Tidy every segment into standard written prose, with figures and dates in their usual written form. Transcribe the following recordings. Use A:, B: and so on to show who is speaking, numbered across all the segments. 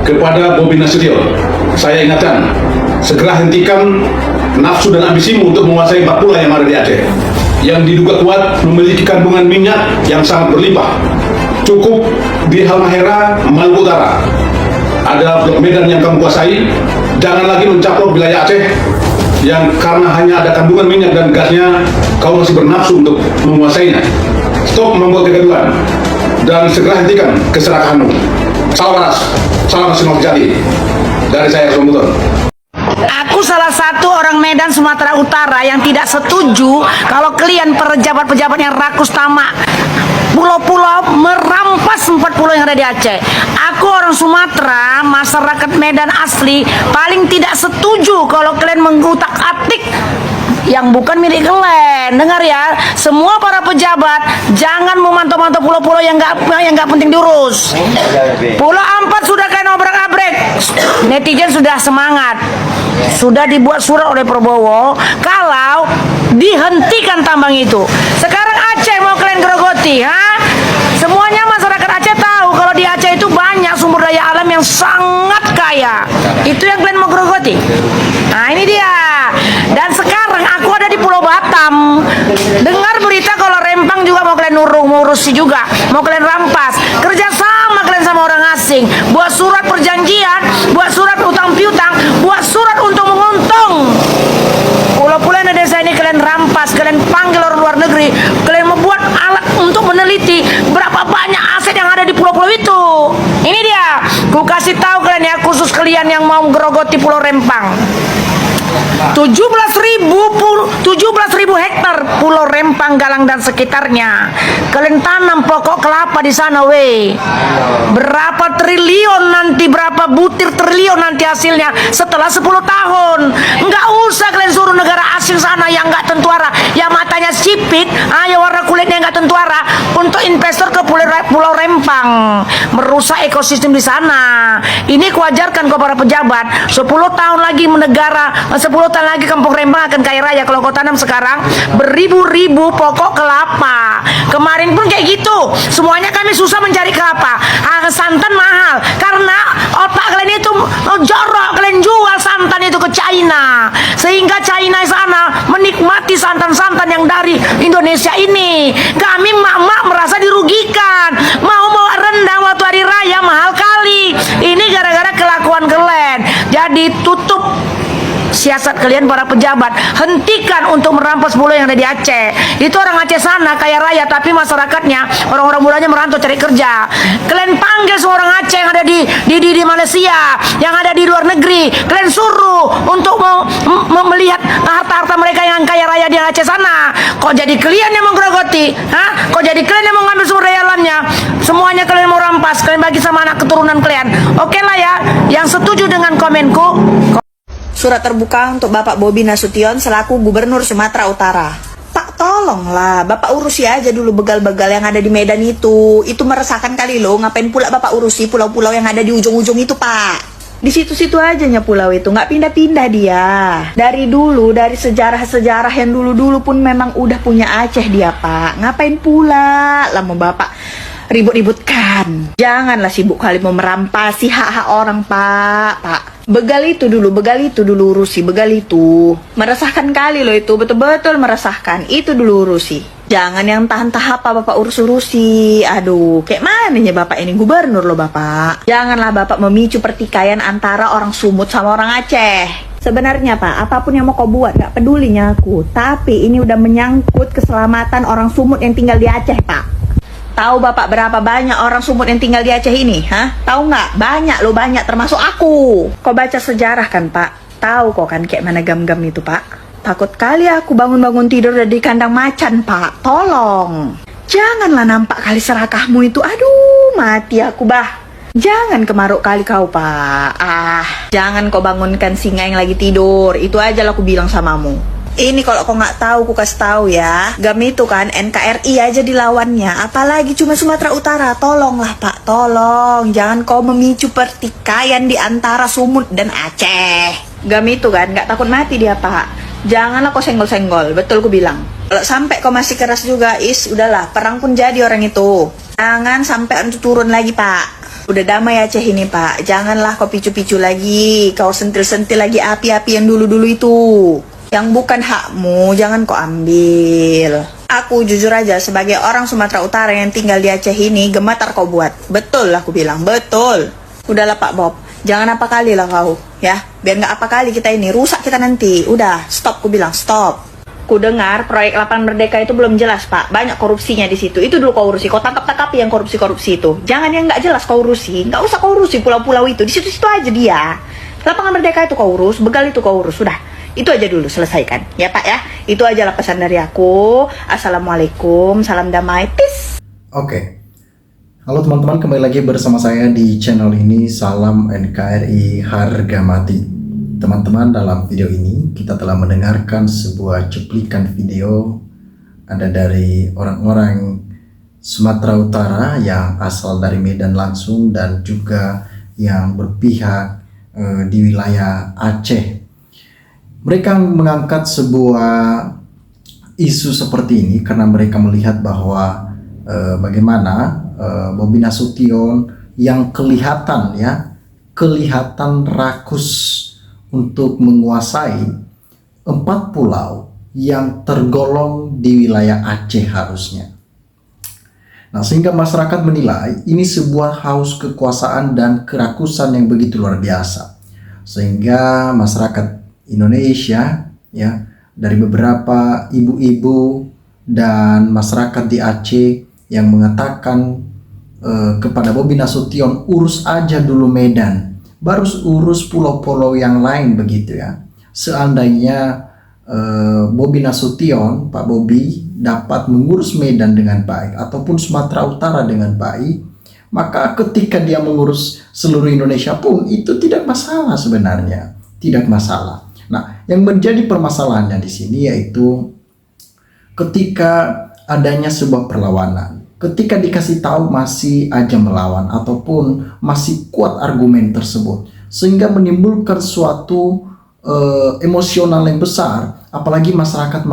A: kepada Bobi Nasution, saya ingatkan, segera hentikan nafsu dan ambisimu untuk menguasai 4 pulau yang ada di Aceh, yang diduga kuat memiliki kandungan minyak yang sangat berlimpah. Cukup di Halmahera, Maluku Utara ada Blok Medan yang kamu kuasai. Jangan lagi mencaplok wilayah Aceh yang karena hanya ada kandungan minyak dan gasnya kau masih bernafsu untuk menguasainya. Stop membuat kegaduhan dan segera hentikan keserakahanmu. Salam panas, salam nasional sejati dari saya Somuton.
B: Aku salah satu orang Medan, Sumatera Utara yang tidak setuju kalau kalian pejabat-pejabat yang rakus tamak pulau-pulau merampas 4 pulau yang ada di Aceh. Aku orang Sumatera, masyarakat Medan asli, paling tidak setuju kalau kalian mengutak-atik yang bukan milik kalian. Dengar ya, semua para pejabat jangan memantau-mantau pulau-pulau yang nggak penting diurus. Pulau Ampat sudah kalian obrak-abrik, netizen sudah semangat. Sudah dibuat surat oleh Prabowo kalau dihentikan tambang itu. Sekarang Aceh mau kalian gerogoti, ha? Semuanya masyarakat Aceh tahu kalau di Aceh itu banyak sumber daya alam yang sangat kaya. Itu yang kalian mau gerogoti. Nah, ini dia. Dan sekarang aku ada di Pulau Batam. Dengar berita kalau Rempang juga mau kalian urusi juga, mau kalian rampas. Kerjasama kalian sama orang asing, buat surat perjanjian, buat surat utang piutang, buat surat untuk menguntung. Pulau-pulau yang ada di desa ini kalian rampas, kalian panggil orang luar negeri, kalian membuat alat untuk meneliti berapa banyak aset yang ada di pulau-pulau itu. Ini dia, ku kasih tahu kalian ya, khusus kalian yang mau gerogoti Pulau Rempang. 17.000 hektar Pulau Rempang, Galang dan sekitarnya. Kalian tanam pokok kelapa di sana, weh. Berapa triliun nanti, berapa butir triliun nanti hasilnya setelah 10 tahun. Nggak usah kalian suruh negara asing sana yang nggak tentuara, yang matanya sipit, yang warna kulitnya nggak tentuara, untuk investor ke Pulau Rempang, merusak ekosistem di sana. Ini kuajarkan ke para pejabat. 10 tahun lagi negara, 10 tahun lagi Kampung Rempang akan kaya raya kalau kau tanam sekarang beribu-ribu pokok kelapa. Kemarin pun kayak gitu, semuanya kami susah mencari kelapa. Santan mahal karena otak kalian itu jorok, kalian jual santan itu ke China, sehingga China sana menikmati santan-santan yang dari Indonesia ini. Kami mak-mak merasa dirugikan, mau bawa rendang waktu hari raya mahal kali. Ini gara-gara kelakuan kalian. Jadi tutup siasat kalian para pejabat, hentikan untuk merampas pulau yang ada di Aceh. Itu orang Aceh sana kaya raya, tapi masyarakatnya, orang-orang mudanya merantau cari kerja. Kalian panggil semua orang Aceh yang ada di Malaysia, yang ada di luar negeri, kalian suruh untuk melihat harta-harta mereka yang kaya raya di Aceh sana. Kok jadi kalian yang menggerogoti? Kok jadi kalian yang mau ngambil sumber daya alamnya? Semuanya kalian mau rampas, kalian bagi sama anak keturunan kalian. Oke lah ya, yang setuju dengan komenku.
C: Surat terbuka untuk Bapak Bobi Nasution selaku Gubernur Sumatera Utara. Pak, tolonglah, Bapak urusi aja dulu begal-begal yang ada di Medan itu. Itu meresahkan kali loh, ngapain pula Bapak urusi pulau-pulau yang ada di ujung-ujung itu, Pak? Di situ-situ aja nya pulau itu, nggak pindah-pindah dia. Dari dulu, dari sejarah-sejarah yang dulu-dulu pun memang udah punya Aceh dia, Pak. Ngapain pula lama Bapak ribut-ributkan? Janganlah sibuk kali mau merampasi hak-hak orang, Pak. Begal itu dulu urusi, begal itu. Meresahkan kali loh itu, betul-betul meresahkan. Itu dulu urusi. Jangan yang tahan-tahap Bapak urus-urusi. Aduh, kayak mananya Bapak ini gubernur loh Bapak. Janganlah Bapak memicu pertikaian antara orang Sumut sama orang Aceh. Sebenarnya Pak, apapun yang mau kau buat gak pedulinya aku. Tapi ini udah menyangkut keselamatan orang Sumut yang tinggal di Aceh, Pak. Tahu Bapak berapa banyak orang Sumut yang tinggal di Aceh ini? Tahu nggak? Banyak loh, banyak termasuk aku. Kau baca sejarah kan Pak? Tahu kok kan kayak mana gam-gam itu Pak? Takut kali aku bangun-bangun tidur dari kandang macan Pak. Tolong. Janganlah nampak kali serakahmu itu. Aduh, mati aku bah. Jangan kemaruk kali kau Pak. Jangan kau bangunkan singa yang lagi tidur. Itu aja lah aku bilang samamu. Ini kalau kau nggak tahu, ku kasih tahu ya. GAM itu kan NKRI aja dilawannya, apalagi cuma Sumatera Utara. Tolonglah Pak, tolong. Jangan kau memicu pertikaian di antara Sumut dan Aceh. GAM itu kan nggak takut mati dia Pak. Janganlah kau senggol-senggol, betul ku bilang. Kalau sampai kau masih keras juga, udahlah, perang pun jadi orang itu. Jangan sampai turun lagi Pak. Udah damai Aceh ini Pak, janganlah kau picu-picu lagi, kau sentil-sentil lagi api-api yang dulu-dulu itu. Yang bukan hakmu, jangan kau ambil. Aku jujur aja, sebagai orang Sumatera Utara yang tinggal di Aceh ini, gemetar kau buat. Betul aku bilang, betul. Udahlah Pak Bob, jangan apa kali lah kau, ya. Biar nggak apa kali kita ini, rusak kita nanti. Udah, stop aku bilang, stop. Ku dengar proyek Lapangan Merdeka itu belum jelas Pak, banyak korupsinya di situ. Itu dulu kau urusi, kau tangkap-tangkapi yang korupsi-korupsi itu. Jangan yang nggak jelas kau urusi, nggak usah kau urusi pulau-pulau itu, di situ-situ aja dia. Lapangan Merdeka itu kau urus, begal itu kau urus, sudah. Itu aja dulu selesaikan, ya Pak ya. Itu aja lah pesan dari aku. Assalamualaikum, salam damai, peace.
D: Oke. Halo teman-teman, kembali lagi bersama saya di channel ini. Salam NKRI harga mati. Teman-teman, dalam video ini kita telah mendengarkan sebuah cuplikan video ada dari orang-orang Sumatera Utara yang asal dari Medan langsung dan juga yang berpihak di wilayah Aceh. Mereka mengangkat sebuah isu seperti ini karena mereka melihat bahwa bagaimana Bobi Nasution yang kelihatan rakus untuk menguasai 4 pulau yang tergolong di wilayah Aceh harusnya. Nah, sehingga masyarakat menilai ini sebuah haus kekuasaan dan kerakusan yang begitu luar biasa. Sehingga masyarakat Indonesia ya, dari beberapa ibu-ibu dan masyarakat di Aceh yang mengatakan kepada Bobi Nasution, urus aja dulu Medan, baru urus pulau-pulau yang lain begitu ya. Seandainya Bobi Nasution, Pak Bobi dapat mengurus Medan dengan baik ataupun Sumatera Utara dengan baik, maka ketika dia mengurus seluruh Indonesia pun itu tidak masalah sebenarnya, tidak masalah. Nah, yang menjadi permasalahannya di sini yaitu ketika adanya sebuah perlawanan, ketika dikasih tahu masih aja melawan ataupun masih kuat argumen tersebut, sehingga menimbulkan suatu emosional yang besar, apalagi masyarakat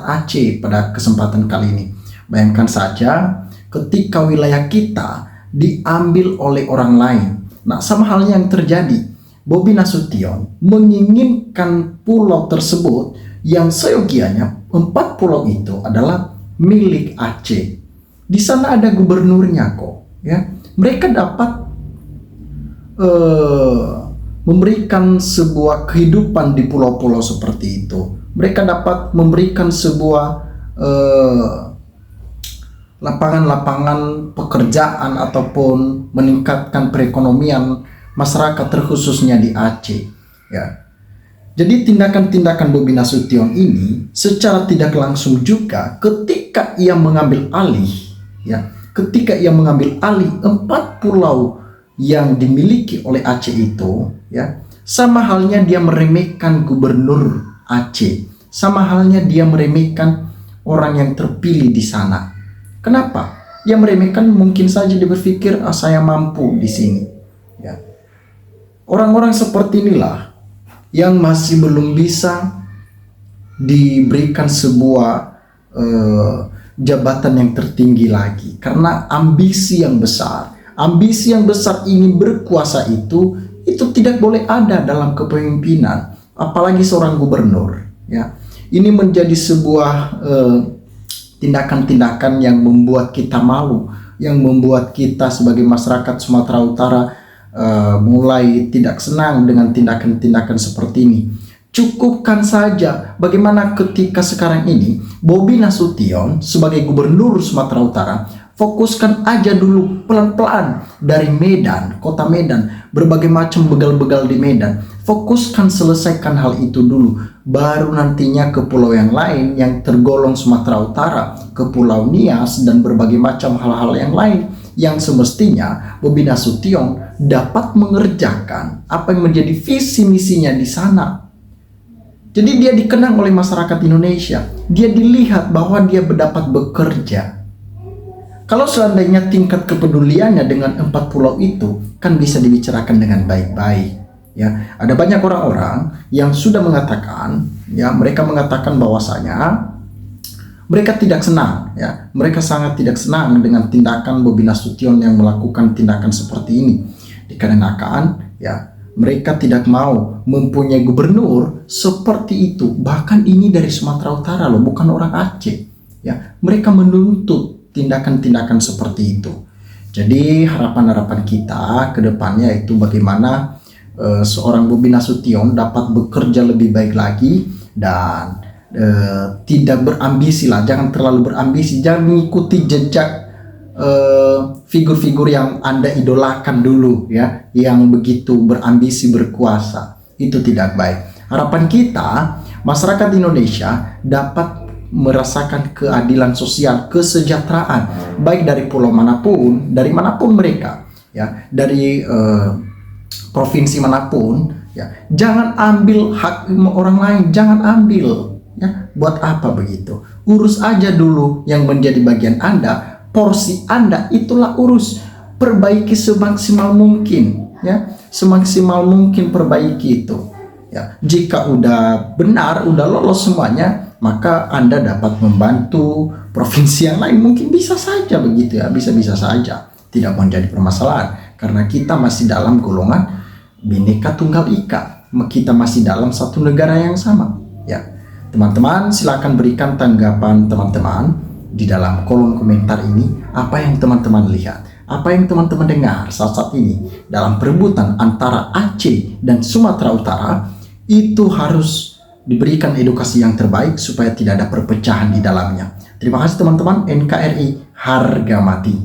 D: Aceh pada kesempatan kali ini. Bayangkan saja ketika wilayah kita diambil oleh orang lain. Nah, sama halnya yang terjadi. Bobi Nasution menginginkan pulau tersebut yang seyogianya 4 pulau itu adalah milik Aceh. Di sana ada gubernurnya kok, ya. Mereka dapat memberikan sebuah kehidupan di pulau-pulau seperti itu. Mereka dapat memberikan sebuah lapangan-lapangan pekerjaan ataupun meningkatkan perekonomian masyarakat terkhususnya di Aceh, ya. Jadi tindakan-tindakan Bobi Nasution ini secara tidak langsung juga ketika ia mengambil alih, ya, ketika ia mengambil alih 4 pulau yang dimiliki oleh Aceh itu, ya, sama halnya dia meremehkan gubernur Aceh, sama halnya dia meremehkan orang yang terpilih di sana. Kenapa? Dia meremehkan, mungkin saja dia berpikir, saya mampu di sini, ya. Orang-orang seperti inilah yang masih belum bisa diberikan sebuah jabatan yang tertinggi lagi karena ambisi yang besar. Ambisi yang besar ini berkuasa itu tidak boleh ada dalam kepemimpinan, apalagi seorang gubernur, ya. Ini menjadi sebuah tindakan-tindakan yang membuat kita malu, yang membuat kita sebagai masyarakat Sumatera Utara mulai tidak senang dengan tindakan-tindakan seperti ini. Cukupkan saja bagaimana ketika sekarang ini Bobi Nasution sebagai gubernur Sumatera Utara, fokuskan aja dulu pelan-pelan dari Medan, kota Medan, berbagai macam begal-begal di Medan. Fokuskan, selesaikan hal itu dulu, baru nantinya ke pulau yang lain yang tergolong Sumatera Utara, ke Pulau Nias dan berbagai macam hal-hal yang lain yang semestinya Bobi Nasution dapat mengerjakan apa yang menjadi visi misinya di sana. Jadi dia dikenang oleh masyarakat Indonesia, dia dilihat bahwa dia dapat bekerja. Kalau seandainya tingkat kepeduliannya dengan 4 pulau itu kan bisa dibicarakan dengan baik-baik, ya. Ada banyak orang-orang yang sudah mengatakan, ya, mereka mengatakan bahwasanya mereka tidak senang, ya. Mereka sangat tidak senang dengan tindakan Bobi Nasution yang melakukan tindakan seperti ini. Dikarenakan, ya, mereka tidak mau mempunyai gubernur seperti itu. Bahkan ini dari Sumatera Utara loh, bukan orang Aceh. Ya, mereka menuntut tindakan-tindakan seperti itu. Jadi harapan-harapan kita ke depannya itu bagaimana seorang Bobi Nasution dapat bekerja lebih baik lagi dan tidak berambisi lah, jangan terlalu berambisi, jangan mengikuti jejak figur-figur yang Anda idolakan dulu, ya, yang begitu berambisi berkuasa. Itu tidak baik. Harapan kita masyarakat Indonesia dapat merasakan keadilan sosial, kesejahteraan, baik dari pulau manapun, dari manapun mereka, ya, dari provinsi manapun, ya. Jangan ambil hak orang lain, jangan ambil, ya. Buat apa begitu? Urus aja dulu yang menjadi bagian Anda, porsi Anda, itulah urus. Perbaiki semaksimal mungkin, ya, semaksimal mungkin perbaiki itu, ya. Jika udah benar, udah lolos semuanya, maka Anda dapat membantu provinsi yang lain, mungkin bisa saja begitu, ya, bisa-bisa saja, tidak menjadi permasalahan karena kita masih dalam golongan Bhinneka Tunggal Ika, kita masih dalam satu negara yang sama, ya. Teman-teman, silakan berikan tanggapan teman-teman di dalam kolom komentar ini. Apa yang teman-teman lihat, apa yang teman-teman dengar saat ini dalam perebutan antara Aceh dan Sumatera Utara, itu harus diberikan edukasi yang terbaik supaya tidak ada perpecahan di dalamnya. Terima kasih teman-teman. NKRI harga mati.